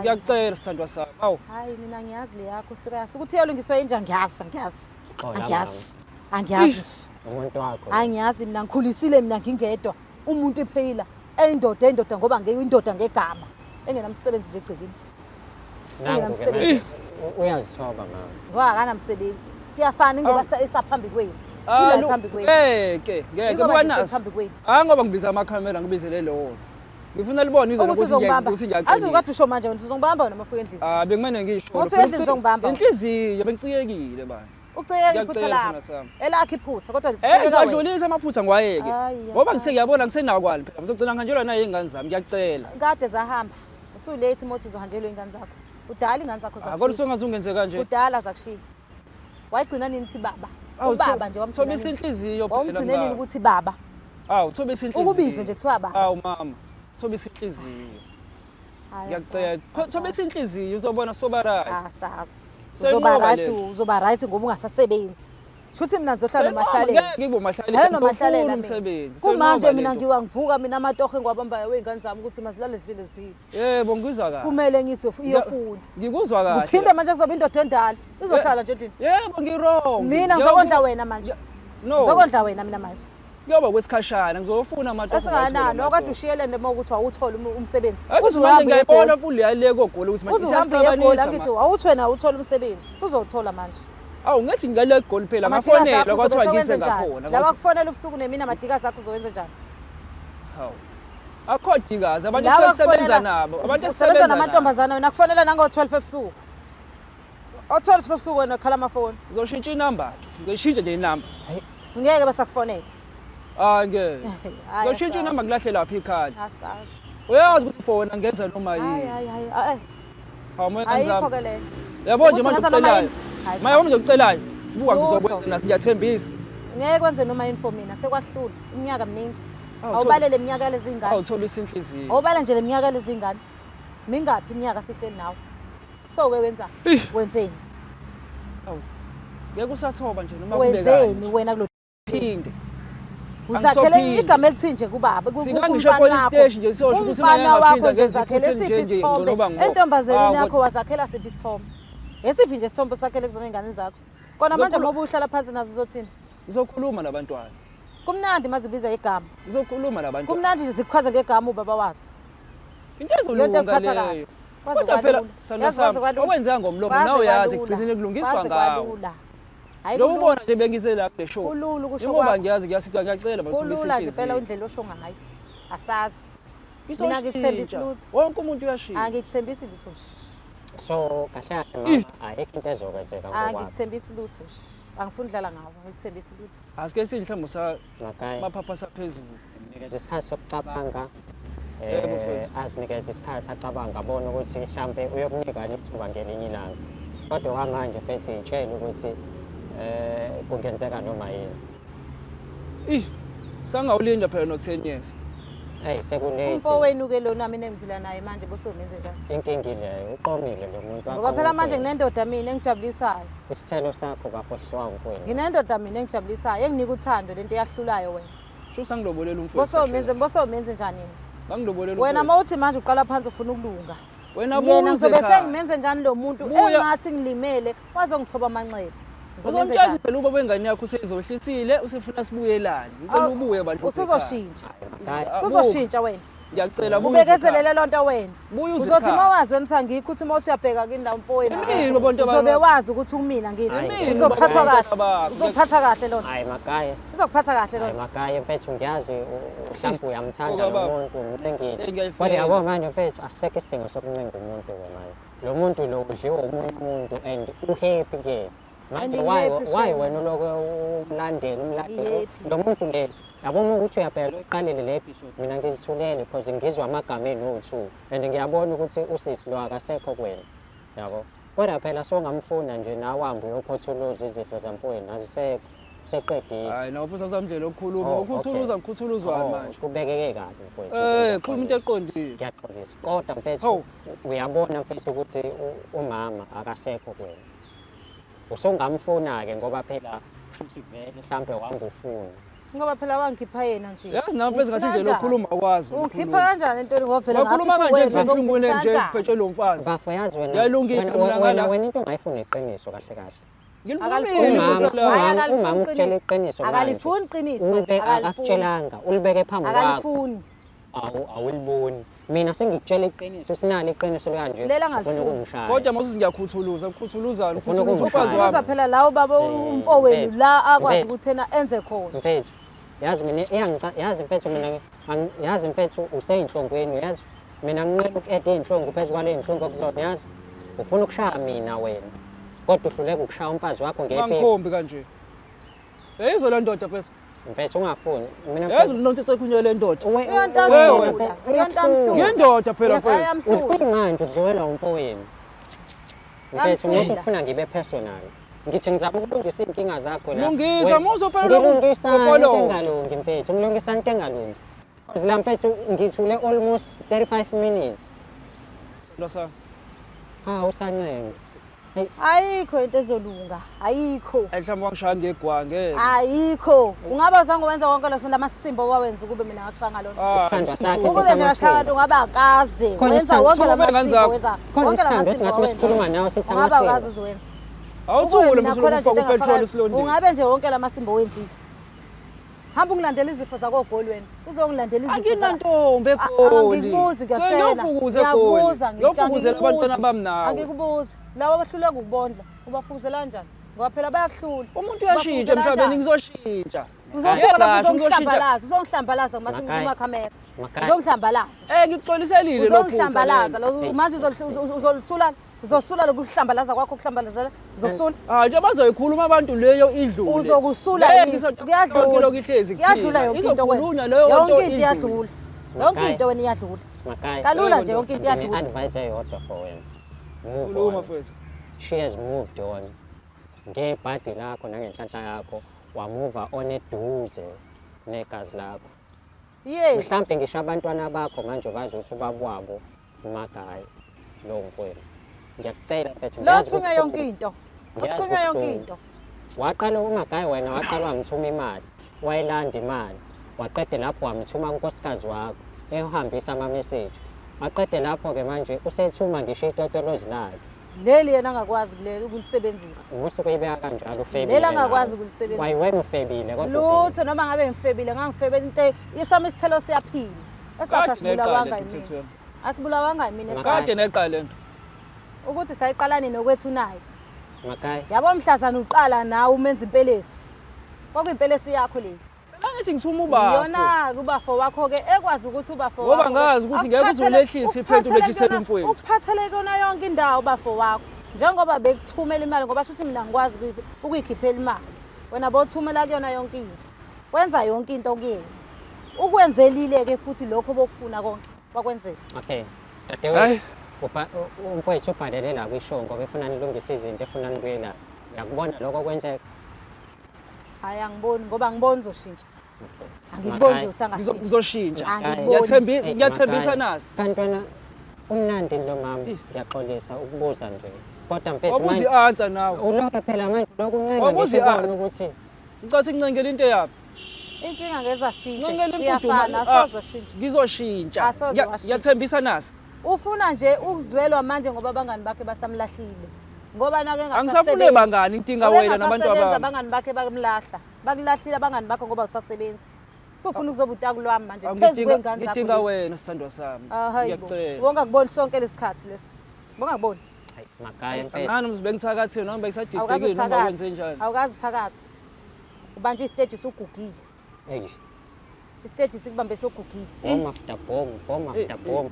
Ngiyacela sithandwa sami. Hayi mina ngiyazi le yakho serious ukuthi iyolungiswa enjani angiyazi. Umuntu wakho. Angiyazi mina ngikhulisile mina ngingedwa. Umuntu iphila endoda ngoba indoda ngegama. Engenamsebenzi nje egcekeni. Nangu uyazithoba mama. Wakanamsebenzi. Kuyafana ngoba esaphambi kwenu. Ngeke bukanasi. Ngoba ngibiza amakhamera ngibizele lo. Ngifuna libone izolo ukuthi ngiyaqinisa. Azukade usho manje wena uzongibamba wena mafika endlini. Bekumene ngisho. Mafika endlini uzongibamba. Inhliziyo bengicikekile bani. Ucikeke iphutha lapha. Elakhe iphutha kodwa ngizadlulisa amaphutha ngiwayeke. Ngoba ngiyabona ngisenakwani phela. Ngizogcina ngihanjelwa nayo izingane zami ngiyacela. Kade zahamba. Usulate imoto uzohanjelwa izingane zakho. Udala izingane zakho zakushiya. Kodwa usungazungenze kanje. Udala zakushiya. Wayigcina nini thi baba? Ubaba nje wamgcina. Thobisa inhliziyo phela. Wamgcina nini ukuthi baba? Thobisa inhliziyo. Ukubizwe nje kuthiwa baba. Mama. Thobisa inhliziyo. Ngiyacela. Thobisa inhliziyo uzobona soba right. Asazi. Uzoba right ngoba ungasasebenzi. Shuthi mina ngizohlala nomahlaleni. Ngeke ngibe umahlaleni. Hlala nomahlaleni umsebenzi. Kumanje mina ngiwangivuka mina amatohe ngiwabamba wezingane zami ukuthi mazilale zidlile ziphile. Yebo ngizwa kahle. Kumele iyofunda. Ngikuzwa kahle. Uphinde manje kuzoba indoda endala. Izohlala nje endlini. Yebo ngirong. Mina ngizokondla wena manje. No. Ngizokondla wena mina manje. Kuyoba kwesikhashana ngizofuna amatoho. Esinganani okade ushiyelene uma ukuthi awuthola umsebenzi. Uzihamba ngiyabona futhi yale kogoli ukuthi manje siyaxabanisa. Ngithi awuthi wena awuthola umsebenzi. Usuzothola manje. Ngithi ngale goli phela ngafonela kwathiwa ngise ngakhona. La bakufonela ubusuku nemini amadikazi akho uzowenza njani? Akho dikazi abantu sebenza nabo. Abantu sebenza namantombazana wena kufonela nango 12 ebusuku. O12 ebusuku wena khala amafoni. Ngizoshintsha inamba. Ngizoshintsha nje inamba. Ngeke basakufonela. Ngeke. Ngizoshintsha inamba ngilahle lapha ikhali. Asazi. Uyazi ukuthi fona ngenza noma yini. Hayi. Moya Ayikho ke le. Yabo nje manje ucelayo. Manje wami ngikucelayo. Buka ngizokwenza nasi ngiyathembisa. Ngeke kwenze noma yini for mina sekwahlula iminyaka eminingi. Awubalele iminyaka lezi ngane. Awutholisa inhliziyo. Awubala nje leminyaka lezi ngane. Mingaphi iminyaka sihleli nawe? So wenza wenzeni? Ngeke usathoba nje noma kube kanje. Wenzeni wena kulo phinde? Uzakhele igama elithi nje kubaba singangisho police station nje siyosho ukuthi umfana wakho nje zakhele siphi isithombe entombazeni yakho wazakhela siphi isithombe esiphi nje isithombe sakhele kuzona izingane zakho kona manje ngoba uhlala phansi nazo uzothini ngizokhuluma nabantwana kumnandi mazibiza igama ngizokhuluma nabantwana kumnandi nje zikuchaze ngegama ubaba wazo into ezolunga leyo kodwa phela sandla sami owenza ngomlomo nawe yazi ekugcineni kulungiswa ngawo lo ubona nje bengize la kule show ululu kusho ngoba ngiyazi ngiyasitha ngiyacela bathi ulula nje phela indlela osho ngayo asazi mina ngikuthembisa lutho wonke umuntu uyashiya angikuthembisi lutho so kahle kahle mama ayikho into ezokwenzeka ngoba angikuthembisi lutho angifuni udlala ngawo ngikuthembisi lutho asike sinhlamvu sa maphapha saphezulu nikeza isikhathi sokucabanga asinikeza isikhathi acabanga abona ukuthi mhlambe uyokunika ithuba ngelinye ilanga kodwa kanganje futhi ngitshela ukuthi kungenzeka noma yini sangawulinda phela no 10 years Hey sekulethi. Umfowenu ke lo nami nengiphila naye manje bosomenze njani? Inkingi leyo uqomile lo muntu Ngoba phela manje nginendoda mina engijabulisayo. Isithelo sakho bafohlwa mfowethu. Nginendoda mina engijabulisayo enginika uthando lento eyahlulayo wena. Sho sangilobolela umfowethu. Bosomenze njani yini? Bangilobolela Wena mawuthi manje uqala phansi ufuna ukulunga. Wena Yena buze ngizobe cha. sengimenze njani lo muntu engathi ngilimele wazongithoba amanxeba. Ngizomenze Uzomthatha njani? phela ubaba wengane yakho usezohlisile usefuna sibuyelane. Ngicela ubuye bantu. Usuzoshintsha. Hayi. Usuzoshintsha wena. Ngiyacela buye. Ubekezelele lonto wena. Buye Uzothi uzikhaya. mawazi wena ukuthi ngikho uthi mawuthi uyabheka kindawo mfowenu. Yini bonke Uzobe wazi ukuthi kumina ngithi. Yini Uzophatha bonke kahle. bakho. Uzophatha kahle lona. Hayi makaya. Uzokuphatha kahle Hayi lona. makaya mfethu ngiyazi mhlawumbe uyamthanda Baba. lo muntu ngilengile. Ngiyayifela. Kodwa yabo manje mfethu asisekho isidingo sokuncenga umuntu ke manje. Lo muntu lo udliwe umunye umuntu and uhappy ke. Manje And why happy, why sure. wena uloko umlandela umlandela Happy. lo muntu le yabona ukuthi uyaphela uqalile le episode mina ngizithulele because ngizwa amagama eno2 and ngiyabona ukuthi usisi lo akasekho kuwena yabo kodwa phela songamfuna nje nawahambe uyophothuluza izifo zamfowenu azisekho seqedile. Hayi nawo futhi awusamdlela ukukhuluma. Oh, Ukhuthuluza okay. ngikhuthuluzwana manje. Kubekeke kahle mfowethu. Khuluma into eqondile. Ngiyaxolisa kodwa mfethu Hawu. uyabona mfethu ukuthi umama akasekho kuwena. Usongamfuna ke ngoba phela kushuthi vele mhlambe wahamba ufuna. Ngoba phela wangikhipha yena nje. Yazi nawe mfethu ngathi nje lokukhuluma akwazi. Ungikhipha kanjani entweni ngoba phela Wakhuluma kanje ngisahlungune nje kufetshela umfazi. Bafo yazi wena. Ngiyalungisa mina ngala. Wena into ongayifuna iqiniso kahle kahle. Ngilifumile iphutha la. Umama ukutshela iqiniso manje. Akalifuni iqiniso. Akakutshelanga ulibeke phambi kwakho. Akalifuni. Awuliboni. Mina sengikutshela iqiniso sinalo iqiniso kanje. Lela ngalifuni. Ufuna ukungishaya. Kodwa mawusithi ngiyakhuthuluza, ukukhuluzana, Ufuna ukukhuluza umfazi Uza wami. phela la ubaba umfowenu la akwazi ukuthi ena enze khona. Mfethu yazi mina yazi mfethu mina yazi mfethu useyinhlongweni yazi mina nginqeba ukuyeda inhlongo phezu kwale inhlongo kuzona yazi ufuna ukushaya mina wena kodwa uhluleka ukushaya umfazi wakho ngephi Bangikhombi kanje. Yizo le ndoda mfethu. mfethu ungafuni mina Yazi nontithe ekhunywe le ndoda. Uyontamhlula. Uyontamhlula. Ngendoda phela mfethu. uthi manje udliwela umfowenu mfethu mase ufuna ngibe personal ngithi ngizama ukulungisa inkinga zakho la Lungisa muzo phela ngilungisa lokho. engalungi mfethu ngilungisa into engalungi la mfethu ngithule almost 35 minutes Lasa. usancenga Ayikho into ezolunga. Ayikho. Ayihlambe wangishaya ngegwange. Ayikho. Ungaba zange wenza konke lo lamasimbo wawenza kube mina ngakushaya ngalona. isandwa sakhe Ukube nje ngashaya ungaba akaze. Khona Wenza isandwa, wonke thuma lamasimbo ngenzakho. wenza. khona Wonke isandwa lamasimbo esingathi sikhuluma nawe sithi Ungaba akaze amasimbo uzowenza. Awuthule Nakhona mfethu nje ufaka upetrol engafaka- esilondeni. Ungabe nje wonke lamasimbo wenzile. Hamba ungilandela izifo zakogoli wena. Uzongilandela izifo. Akinantombi egoli. Angikubuzi ngiyakutshela. Ngiyofukuza egoli. Ngiyakubuza, Ngiyofukuzela abantwana bami nawe. Angikubuzi. Lawa abahluleka ukubondla. Ubafukuzela kanjani? Ngoba phela bayakuhlula. Umuntu uyashintsha emhlabeni ngizoshintsha. Uzosuka lapho Ayakasho, uzongihlambalaza, uzongihlambalaza ngase Makhaya. ngizuma khamera. Makhaya. Uzongihlambalaza. Ngikuxoliselile lo phutha. Uzongihlambalaza manje uzolusula uzosula lokuhlambalaza kwakho ukuhlambalazela uzosula. Nje bazoyikhuluma abantu leyo idlule. Uzokusula kuyadlula ihlezi kuyadlula yonke into izokhulunywa wena. leyo nto Yonke into idlule. iyadlula. Yonke Makhaya. into wena iyadlula. Makhaya Kalula nje yonke into ngine iyadlula. advice eyodwa for wena move Khuluma on mfethu. she has moved on ngebhadi lakho nangenhlanhla yakho wamuva on eduze negazi lakho Yes. mhlambe ngisho abantwana bakho manje bazi ukuthi ubaba wabo uMagaya lo mfowenu ngiyakucela mfethu Lo thunywa yonke into. Ngiyazi Uthunywa yonke ubuhlungu. into. waqala uMagaya wena waqala wamthuma imali wayilanda imali waqede lapho wamthuma unkosikazi wakho ehambisa ama message waqede lapho ke manje usethuma ngisho itotolozi lakhe Leli yena angakwazi ukulisebenzisa. Musu kuyibeka kanjalo ufebile. Lela angakwazi ukulisebenzisa. Why wena ufebile kodwa. Lutho noma ngabe ngifebile ngangifebele into isami isithelo siyaphila. Esapha sibulawanga yini? Asibulawanga yini esapha. Kade neqala lento. Ukuthi sayiqala nini okwethu naye. Makhaya. Yabo mhlazana uqala nawe umenza impelesi. Kwakuyimpelesi yakho le. Angithi ngithuma ubafo. Yona kubafo wakho ke ekwazi ukuthi ubafo wakho. Ngoba ngazi ukuthi ngeke uzolehlisa iphethu lejisela umfowethu. Ukuphatheleke kona yonke indawo bafo wakho. Njengoba bekuthumela imali ngoba shuthi mina ngikwazi ukuyikhiphela imali. Wena bothumela kuyona yonke into. Wenza yonke into kuyena. Ukwenzelile ke futhi lokho bokufuna konke bakwenzela. Okay. Dadewethu. Umfowethu ubhalele la kwishongo befuna nilungisa izinto efuna nibuyela. Yakubona lokho kwenzeka. Hayi angiboni ngoba ngibona uzoshintsha. Angikuboni nje usangashintsha. Ngizoshintsha. Angikuboni. Ngiyathembisa nasi. Kantwana umnandi lo mama ngiyaxolisa ukubuza nje. Kodwa mfethu Wabuza i-answer nawe. Ulokho phela manje lokuncenga Wabuza ngisho i-answer. ukuthi Ngicathi ngincengela into yapi? Inkinga ngezashintsha. Ncengela Iyafana asozoshintsha. Ngizoshintsha. Asoze washintsha. Ngiyathembisa nasi. Ufuna nje ukuzwelwa manje ngoba abangani bakhe basamlahlile. Ngoba nake Angisafune bangani inkinga wena nabantu abami. Abangani bakhe bakumlahla. Bakulahlile abangani bakhe ngoba usasebenza. Sufuna ukuzoba utakulwami manje phezu kwengane zakho. Ngidinga wena sithandwa sami. Ngiyacela. Wonga kuboni sonke lesikhathi leso. Bonga kuboni. hayi makaya mfethu. Ngani umzibengithakathini noma bengisadidekile noma wenze njani? Awukazi uthakatha. Ubanjwe istage sugugile. Eish. Istage sikubambe sogugile. Bomb after bomb, bomb after bomb.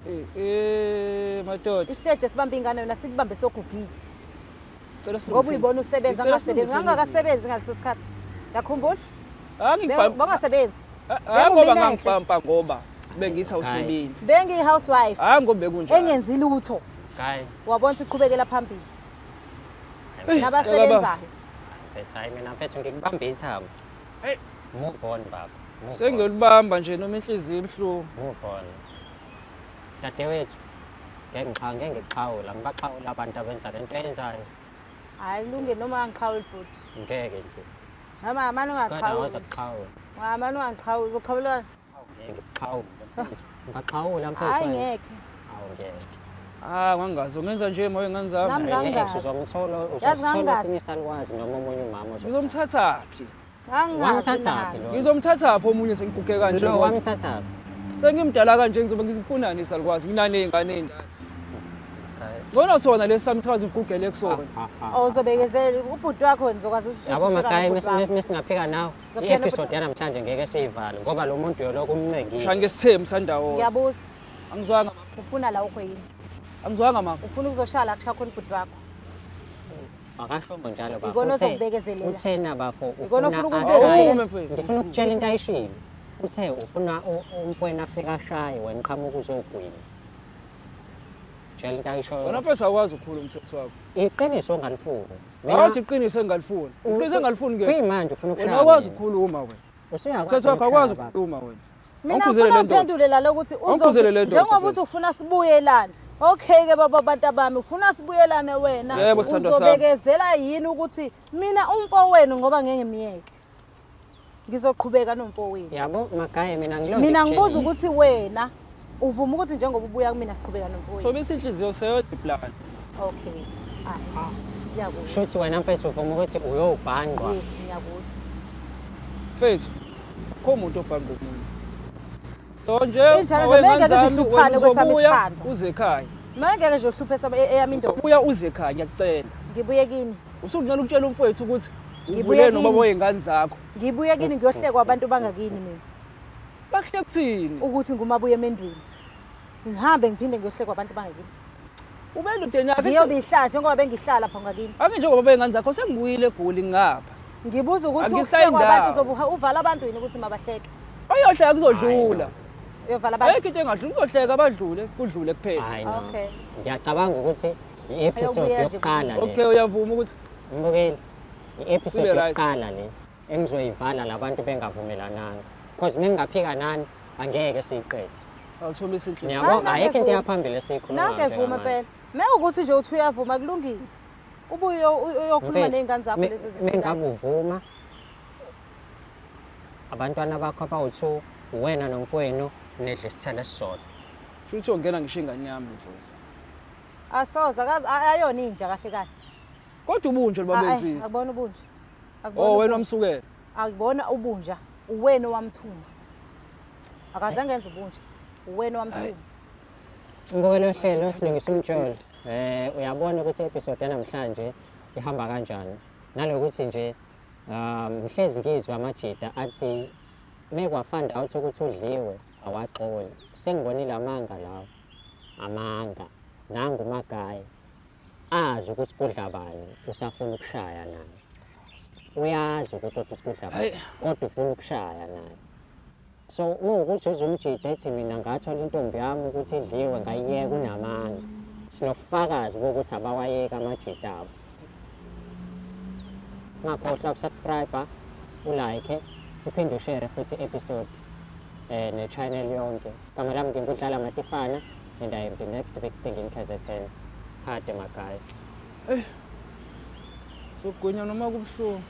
Madoda. Istage sibambe ingane yona sikubambe sogugile. Cela Ngoba uyibona usebenza angasebenzi ngangakasebenzi ngaleso sikhathi. Yakhumbula? Bongasebenzi. Ngoba ngangipampa ngoba bengisa usebenzi. Bengi housewife. Ngoba bekunjani. Engenzi lutho. Hayi. Wabona siqhubekela phambili. Nabasebenzayo. Mfethu hayi mina mfethu ngikubambe ithabo. Move on baba. Sengiyolibamba nje noma inhliziyo ibhlungu. Move on. Dadewethu. Ngeke ngixhawula, ngibaxhawula abantu abenza lento eyenzayo. Hayi kulunge noma angixhawula futhi. Ngeke nje. Noma amani Kodwa ungaqhawula. waza kuxhawula. Amani ungaqhawula uzoqhawulana. Ngeke siqhawule. Ngaxhawula mfethu. Hayi ngeke. Awu ngeke. Ngangazi ungenza nje moyo ngani zami. Nami ngangazi. Uzomthola esinye isalukwazi noma omunye umama Ngizomthathaphi? Ngangithathaphi lo? Ngizomthathaphi omunye sengiguge kanje? Lo wamthathaphi? Sengimdala kanje ngizobe ngizifunani isalukwazi nginaney'ngane ey'ndala. Ngcono sona lesi sami sikwazi ukugugele kusona. Uzobekezela ubhuti wakho nizokwazi ukuthi yabo makaya mesingaphika nawe i-episode yanamhlanje ngeke siyivale ngoba lo muntu yoloko umncengile. Shaya ngesithembu sandawo. Ngiyabuza. Angizwanga ufuna la ukho yini? Angizwanga mama. Ufuna ukuzoshala kusha khona ubhuti wakho. Akasho njalo bafo. Ikona sokubekezelela. Uthena bafo Ikona ufuna ukubekezelela. Ngifuna ukutshela into ayishilo. Uthe ufuna umfowenu afika ashaye wena qhamuka uzogwina. Tshela into ayishoyo. Wena mfethu awukwazi ukukhuluma umthetho wakho. Iqiniso ongalifuni. Awuthi iqiniso engalifuni. Iqiniso engalifuni ke. Kuyimanje ufuna ukushaya. Wena awukwazi ukukhuluma wena. Usuyakwazi. Umthetho wakho awukwazi ukukhuluma wena. Mina ngifuna uphendulela lokuthi njengoba uthi ufuna sibuyelane. Okay ke baba bantu bami ufuna sibuyelane wena uzobekezela yini ukuthi mina umfowenu ngoba ngeke ngimiyeke ngizoqhubeka nomfowenu yabo makaya mina ngilona mina ngibuza ukuthi wena uvuma ukuthi njengoba ubuya kumina siqhubeka nomfowenu so bese inhliziyo seyothi plan okay yabo shothi wena mfethu uvuma ukuthi uyobhandwa yes ngiyakuzwa mfethu kho umuntu obhandwa umuntu nje ngeke sihluphane kwesami isithando uze ekhaya ngeke nje uhluphe eyami indoda ubuya uze ekhaya ngiyakucela ngibuye kini usukuncela ukutshela umfowethu ukuthi ngibuye nobaba wengane zakho ngibuye kini ngiyohlekwa abantu bangakini mina bakuhle kuthini ukuthi ngumabuye emendweni ngihambe ngiphinde ngiyohlekwa abantu bangakini ubenda udeni yakhe ngiyobihlala njengoba bengihlala lapha ngakini ake njengoba bengane zakho sengibuyile egoli ngapha ngibuza ukuthi uhlekwa abantu uzobuvala abantu yini ukuthi mabahleke ayohleka kuzodlula uyovala abantu ayikho into engadluli kuzohleka abadlule kudlule kuphela okay ngiyacabanga ukuthi i-episode yokuqala le okay uyavuma ukuthi mbukeli i-episode yokuqala le engizoyivala labantu bengavumelananga because ningaphika nani angeke siyiqede awuthomise inhliziyo yabo ayikho into yaphambili esikhuluma nake vuma phela meke ukuthi nje uthi uyavuma kulungile ubuye uyokhuluma nezingane zakho lezi zinto mengabe uvuma abantwana bakho abawu2 wena nomfowenu nedle isithele sisodwa futhi ongena ngisho ingane yami mfowethu asoza akazi ayona inja kahle kahle kodwa ubunje libabenzile akubona ubunje wena wamsukela akubona ubunja uwena owamthuma akaze ngenza ubunje uwena owamthuma Mbukelo hlelo silungisa umjolo uyabona ukuthi episode yanamhlanje ihamba kanjani nalokuthi nje mhlezi ngizwe amajida athi mekwafanda out ukuthi udliwe awaxoli sengibonile amanga lawo amanga nangu magaya azi ukuthi kudla bani usafuna ukushaya naye uyazi ukuthi kudla bani kodwa ufuna ukushaya naye so ukuthi uzumjida ethi mina ngathola intombi yami ukuthi idliwe ngayiyeka unamanga sinofakazi ukuthi abawayeka amajida abo ngakhohlwa ukusubscribe ulike uphinde ushare futhi i-episode ne-channel yonke. Gama lami ngingudlala Matifana and I am the next big thing in KZN. Hade emakhaya. Sogwinya noma kubuhlungu.